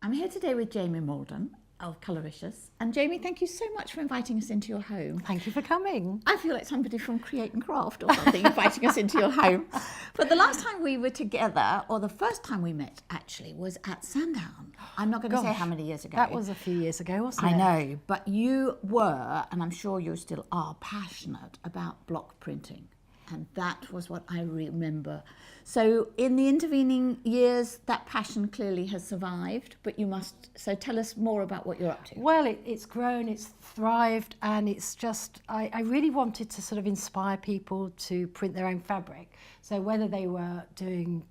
I'm here today with Jamie Malden of Colouricious. And Jamie, thank you so much for inviting us into your home. Thank you for coming. I feel like somebody from Create and Craft or something inviting us into your home. But the last time we were together, or the first time we met actually, was at Sandown. I'm not going to say how many years ago. That was a few years ago, wasn't it? I know, but you were, and I'm sure you still are, passionate about block printing. And that was what I remember. So in the intervening years, that passion clearly has survived, but you must, so tell us more about what you're up to. Well, it's grown, it's thrived, and it's just, I really wanted to sort of inspire people to print their own fabric. So whether they were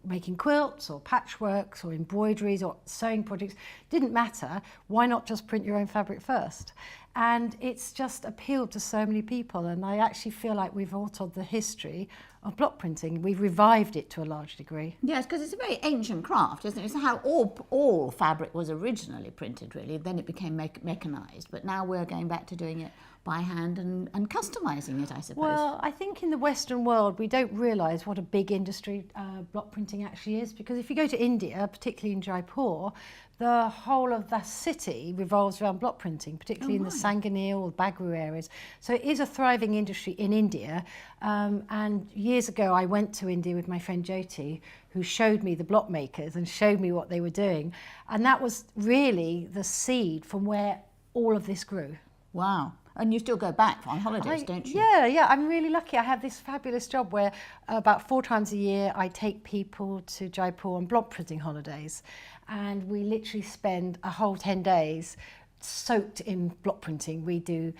making quilts or patchworks or embroideries or sewing projects, didn't matter. Why not just print your own fabric first? And it's just appealed to so many people, and I actually feel like we've altered the history of block printing. We've revived it to a large degree. Yes, because it's a very ancient craft, isn't it? It's how all fabric was originally printed, really. Then it became mechanised, but now we're going back to doing it by hand and customising it, I suppose. Well, I think in the Western world we don't realise what a big industry block printing actually is, because if you go to India, particularly in Jaipur, the whole of the city revolves around block printing, particularly in the Sanganer or Bagru areas. So it is a thriving industry in India. And years ago I went to India with my friend Jyoti, who showed me the block makers and showed me what they were doing. And that was really the seed from where all of this grew. Wow. And you still go back on holidays, don't you? Yeah, I'm really lucky. I have this fabulous job where about 4 times a year I take people to Jaipur on block printing holidays, and we literally spend a whole 10 days soaked in block printing. We do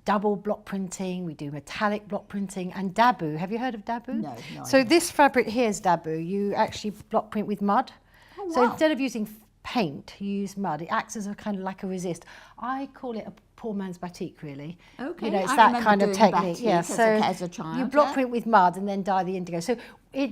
double block printing, we do metallic block printing, and dabu. Have you heard of dabu? No. So this fabric here is dabu. You actually block print with mud. Oh, wow. So instead of using paint, you use mud. It acts as a kind of like a resist. I call it a poor man's batik, really. Okay, you know, it's I that kind of technique. Batik Yeah, so as a child, you block print with mud and then dye the indigo. So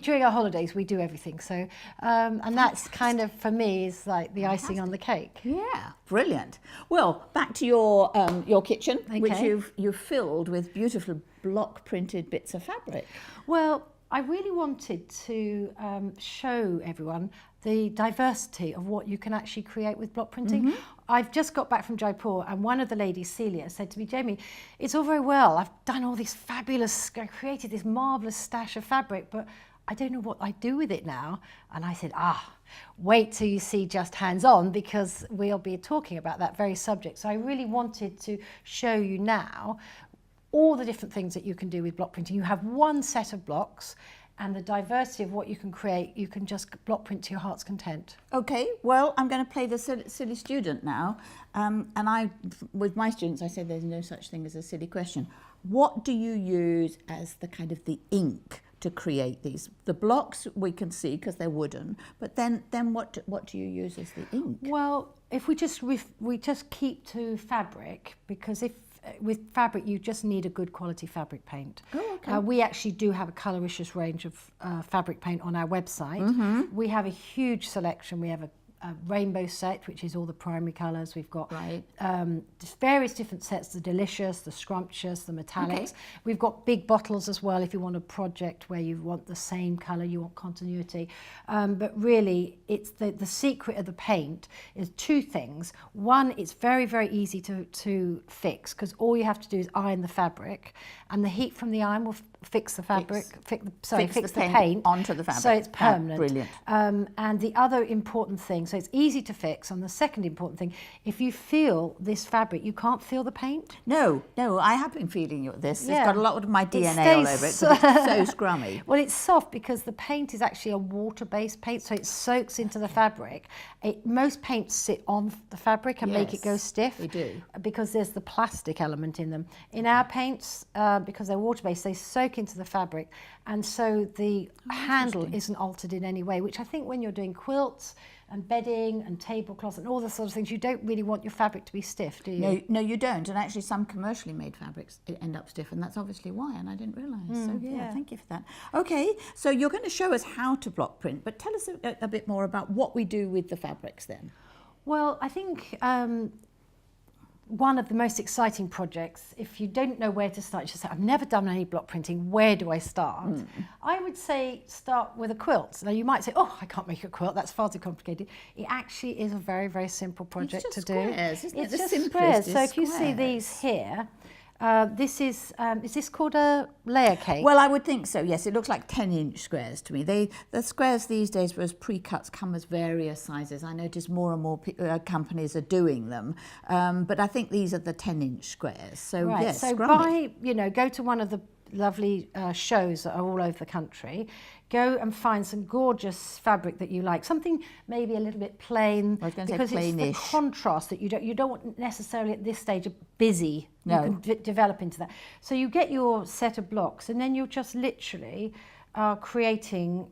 during our holidays, we do everything. So, and that's kind of, for me, is like the icing on the cake. Yeah, brilliant. Well, back to your kitchen, which you've filled with beautiful block printed bits of fabric. Well, I really wanted to show everyone the diversity of what you can actually create with block printing. I've just got back from Jaipur, and one of the ladies, Celia, said to me, Jamie, it's all very well, I've done all this fabulous, I created this marvellous stash of fabric, but I don't know what I do with it now. And I said, wait till you see Just Hands On, because we'll be talking about that very subject. So I really wanted to show you now all the different things that you can do with block printing. You have one set of blocks, and the diversity of what you can create, you can just block print to your heart's content. Okay, well, I'm going to play the silly student now. And with my students, I say there's no such thing as a silly question. What do you use as the kind of the ink to create these? The blocks we can see because they're wooden, but then what do you use as the ink? Well, if we just keep to fabric, because with fabric you just need a good quality fabric paint. Oh, okay. We actually do have a Colouricious range of fabric paint on our website. We have a huge selection. We have a rainbow set, which is all the primary colours. We've got various different sets, the delicious, the scrumptious, the metallics. Okay. We've got big bottles as well if you want a project where you want the same colour, you want continuity. But really, it's the secret of the paint is 2 things. One, it's very, very easy to fix, because all you have to do is iron the fabric, and the heat from the iron will fix the fabric, fix the paint onto the fabric. So it's permanent. Brilliant. And the other important thing, so it's easy to fix, and the second important thing, if you feel this fabric, you can't feel the paint. No, I have been feeling this. Yeah. It's got a lot of my DNA all over it, but it's so scrummy. Well, it's soft because the paint is actually a water-based paint, so it soaks into the fabric. Most paints sit on the fabric and make it go stiff. They do. Because there's the plastic element in them. In our paints, because they're water-based, they soak into the fabric, and so the handle isn't altered in any way, which I think when you're doing quilts and bedding and tablecloths and all the sort of things, you don't really want your fabric to be stiff, do you? No, you don't. And actually some commercially made fabrics end up stiff, and that's obviously why, and I didn't realise. So yeah, thank you for that. Okay, so you're going to show us how to block print, but tell us a bit more about what we do with the fabrics then. Well, I think one of the most exciting projects. If you don't know where to start, you just say, I've never done any block printing, where do I start? I would say start with a quilt. Now you might say, oh, I can't make a quilt, that's far too complicated. It actually is a very, very simple project to do. Squares, isn't it? It's The just simplest squares. is So if you see squares. these here, this is this called a layer cake? Well, I would think so, yes. It looks like 10-inch squares to me. The squares these days, whereas pre-cuts come as various sizes. I notice more and more companies are doing them. But I think these are the 10-inch squares. So, right. yes, So scrummy. go to one of the lovely shows that are all over the country. Go and find some gorgeous fabric that you like. Something maybe a little bit plain, I was going to say because it's the plainish. contrast that you don't want necessarily at this stage a busy. No. You can develop into that. So you get your set of blocks, and then you're just literally creating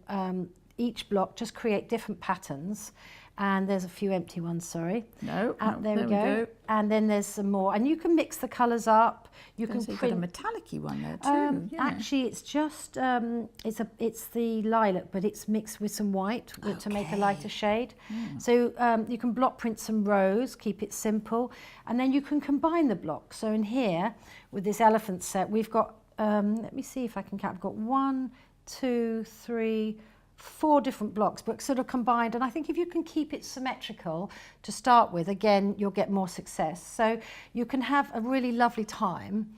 each block. Just create different patterns. And there's a few empty ones, sorry. No, there we go. And then there's some more. And you can mix the colours up. You can print. print Got a metallic-y one there too. Yeah. Actually, it's just it's the lilac, but it's mixed with some white to make a lighter shade. So you can block print some rows, keep it simple, and then you can combine the blocks. So in here, with this elephant set, we've got. Let me see if I can count. I've got 1, 2, 3, 4 different blocks, but sort of combined. And I think if you can keep it symmetrical to start with, again, you'll get more success. So you can have a really lovely time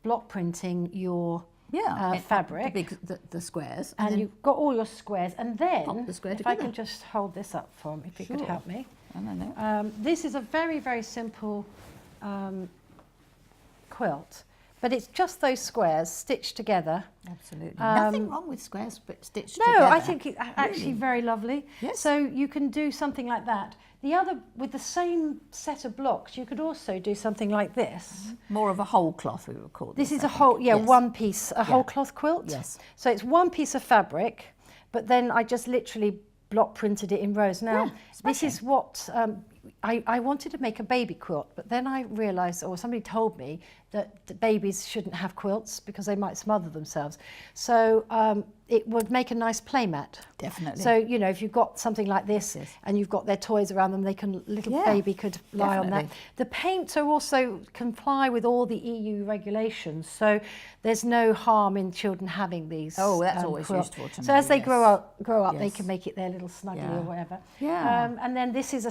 block printing your fabric. The squares. And you've got all your squares. And then, pop the square if together. I can just hold this up for me, if you could help me. I don't know. This is a very, very simple quilt. But it's just those squares stitched together. Absolutely. Nothing wrong with squares but stitched together. No, I think it's actually very lovely. Yes. So you can do something like that. The other, with the same set of blocks, you could also do something like this. More of a whole cloth, we would call This is I a think. whole, Yes. one piece, a whole cloth quilt. Yes. So it's one piece of fabric, but then I just literally block printed it in rows. Now, this is what, I wanted to make a baby quilt, but then I realised, or somebody told me, that the babies shouldn't have quilts because they might smother themselves. So it would make a nice playmat. Definitely. So, you know, if you've got something like this and you've got their toys around them, little baby could lie on that. The paints are also comply with all the EU regulations. So there's no harm in children having these. Oh, that's always quilts. useful to So know, as they grow up, they Yes. can make it their little snuggly or whatever. Yeah. And then this is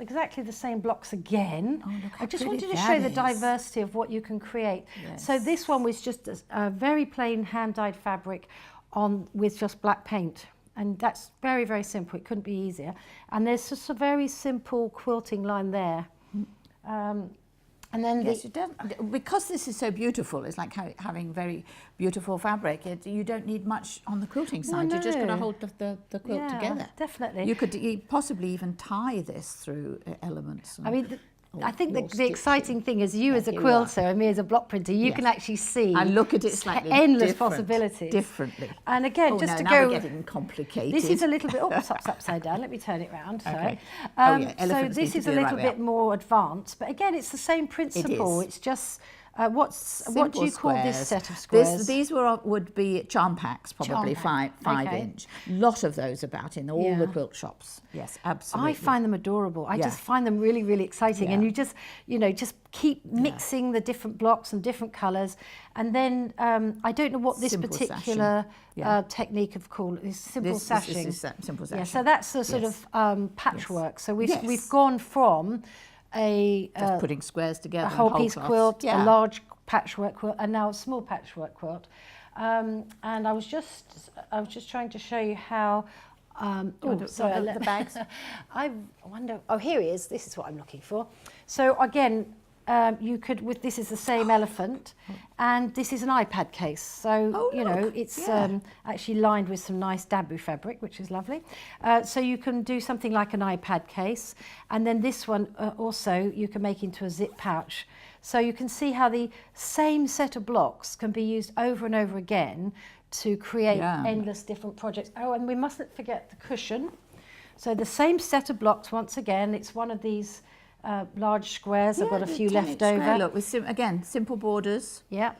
exactly the same blocks again. Oh, look how I just pretty wanted to that show the is. diversity of what you can create. Yes. So this one was just a very plain hand-dyed fabric with just black paint. And that's very, very simple. It couldn't be easier. And there's just a very simple quilting line there. And then because this is so beautiful, it's like having very beautiful fabric. You don't need much on the quilting side. You're just going to hold the quilt together. Definitely. You could possibly even tie this through elements. I mean, I think the exciting thing is you as a here we quilter and me as a block printer, you can actually see and look at it slightly endless different, possibilities. Differently. And again, just to now go, we're getting complicated. this is a little bit, it's upside down. Let me turn it round. Okay. So Elephants this need is to a be the little right way bit more advanced, but again, it's the same principle. It's just what do you call this set of squares? These would be charm packs, probably Charm pack. 5 Okay. inch. Lot of those about in all the quilt shops. Yes, absolutely. I find them adorable. I just find them really, really exciting. And you just keep mixing the different blocks and different colours. And then I don't know what this Simple particular technique of called is simple sashing. This is simple sashing. Yeah, so that's the sort of patchwork. So we've gone from just putting squares together, a whole piece cloths. quilt, a large patchwork quilt, and now a small patchwork quilt. And I was just trying to show you how. The bags. I wonder. Oh, here he is. This is what I'm looking for. So again, you could this is the same elephant, and this is an iPad case. So it's actually lined with some nice Dabu fabric, which is lovely. So you can do something like an iPad case, and then this one also you can make into a zip pouch. So you can see how the same set of blocks can be used over and over again to create endless different projects. Oh, and we mustn't forget the cushion. So the same set of blocks once again. It's one of these large squares. I've got a few left over. Look, with simple borders. Yeah.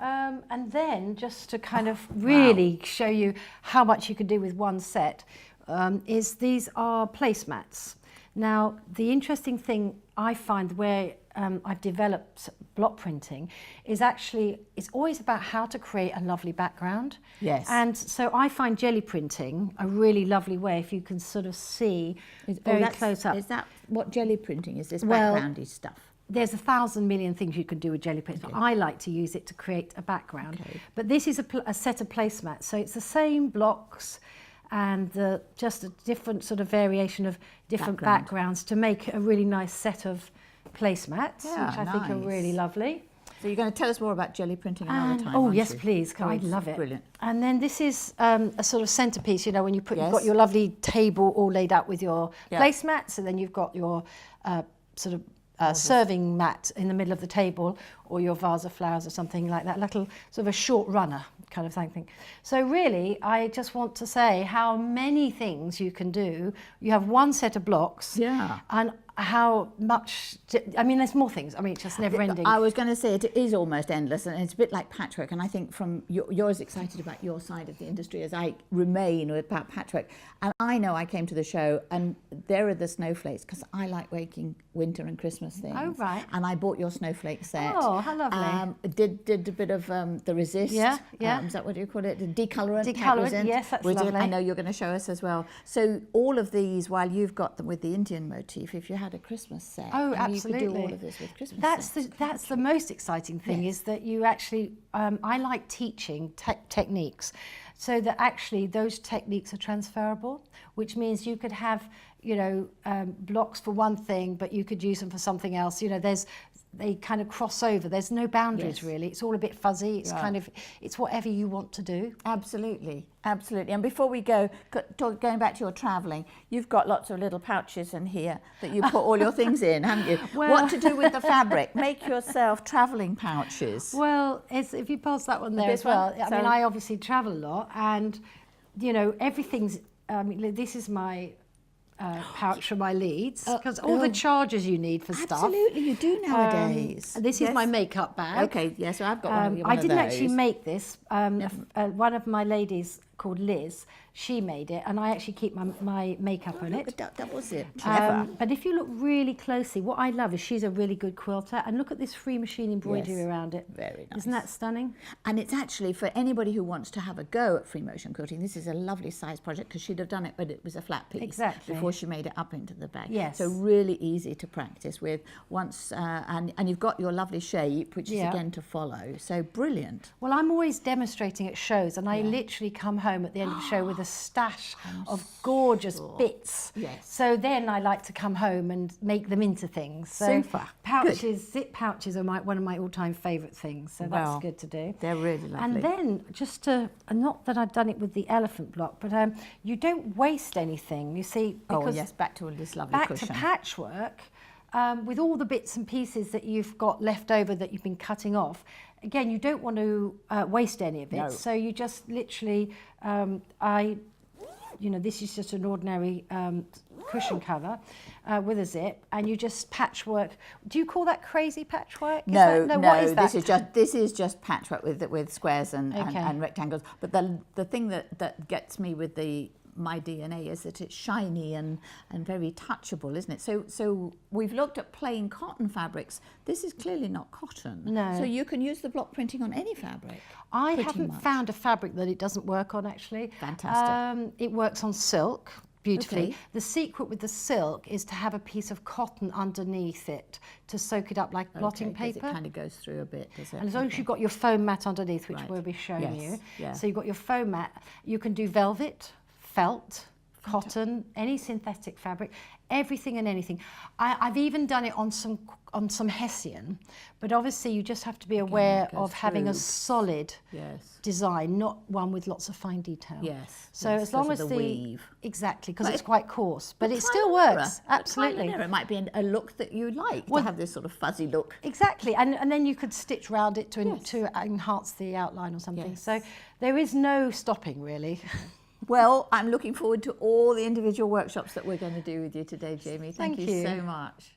And then just to kind of really show you how much you can do with one set, these are placemats. Now, the interesting thing I find where I've developed block printing is actually, it's always about how to create a lovely background. Yes. And so I find jelly printing a really lovely way if you can sort of see very close up. Is that what jelly printing is, this Well, backgroundy stuff? There's 1,000 million things you can do with jelly printing, but I like to use it to create a background. Okay. But this is a set of placemats, so it's the same blocks and just a different sort of variation of different backgrounds to make a really nice set of placemats, which I think are really lovely. So you're going to tell us more about jelly printing another time, oh aren't yes, you? please, I love it. Brilliant. And then this is a sort of centerpiece, you know, when you put, you've got your lovely table all laid out with your placemats, and then you've got your sort of serving mat in the middle of the table, or your vase of flowers or something like that, little sort of a short runner kind of thing. So really, I just want to say how many things you can do. You have one set of blocks, and how much, I mean, there's more things. I mean, it's just never ending. I was going to say it is almost endless, and it's a bit like patchwork. And I think from you're as excited about your side of the industry as I remain about patchwork. And I know I came to the show, and there are the snowflakes, because I like making winter and Christmas things. Oh, right. And I bought your snowflake set. Oh, how lovely. Did a bit of the resist. Is that what you call it? The decolorant. Decolorant, yes, that's lovely. I know you're going to show us as well. So all of these, while you've got them with the Indian motif, if you had a Christmas set, absolutely, you could do all of this with Christmas sets. That's the most exciting thing, is that you actually, I like teaching techniques, so that actually those techniques are transferable, which means you could have, you know, blocks for one thing, but you could use them for something else. You know, they kind of cross over. There's no boundaries really. It's all a bit fuzzy. It's kind of, it's whatever you want to do. Absolutely, absolutely. And before we go, going back to your travelling, you've got lots of little pouches in here that you put all your things in, haven't you? Well, what to do with the fabric? Make yourself travelling pouches. Well, if you pass that one there as well. I mean, I obviously travel a lot, and you know, everything's. This is my pouch for my leads, because all the charges you need for stuff. Absolutely, you do nowadays. This is my makeup bag. Okay, yeah, so I've got one of those. I didn't actually make this. One of my ladies called Liz, she made it, and I actually keep my makeup on it. That was it. Clever. But if you look really closely, what I love is she's a really good quilter, and look at this free machine embroidery around it. Very nice. Isn't that stunning? And it's actually, for anybody who wants to have a go at free motion quilting, this is a lovely size project, because she'd have done it, but it was a flat piece before she made it up into the bag. Yes. So really easy to practice with once, and you've got your lovely shape, which is again to follow. So brilliant. Well, I'm always demonstrating at shows, and I literally come home at the end of the show with a stash of gorgeous bits. Yes. So then I like to come home and make them into things. So Super. pouches, zip pouches are one of my all-time favourite things. So that's good to do. They're really lovely. And then just to, not that I've done it with the elephant block, but you don't waste anything. You see, because back to all this lovely back cushion. to patchwork. With all the bits and pieces that you've got left over that you've been cutting off, again, you don't want to waste any of it. No. So you just literally, this is just an ordinary cushion cover with a zip, and you just patchwork. Do you call that crazy patchwork? No, what is that? This is just patchwork with squares and rectangles. But the thing that gets me with my DNA is that it's shiny and very touchable, isn't it? So we've looked at plain cotton fabrics. This is clearly not cotton. No. So you can use the block printing on any fabric. I haven't found a fabric that it doesn't work on, actually. Fantastic. It works on silk beautifully. Okay. The secret with the silk is to have a piece of cotton underneath it to soak it up like blotting paper. It kind of goes through a bit, does it? And as long as you've got your foam mat underneath, which we'll be showing you. Yeah. So you've got your foam mat. You can do velvet, felt, cotton, any synthetic fabric, everything and anything. I've even done it on some hessian, but obviously you just have to be aware of having a solid design, not one with lots of fine detail. Yes. So as long as the weave. Exactly, because it's quite coarse, but it still works. Absolutely. It might be a look that you like, to have this sort of fuzzy look. Exactly, and then you could stitch round it to enhance the outline or something. Yes. So there is no stopping, really. Well, I'm looking forward to all the individual workshops that we're going to do with you today, Jamie. Thank you so much.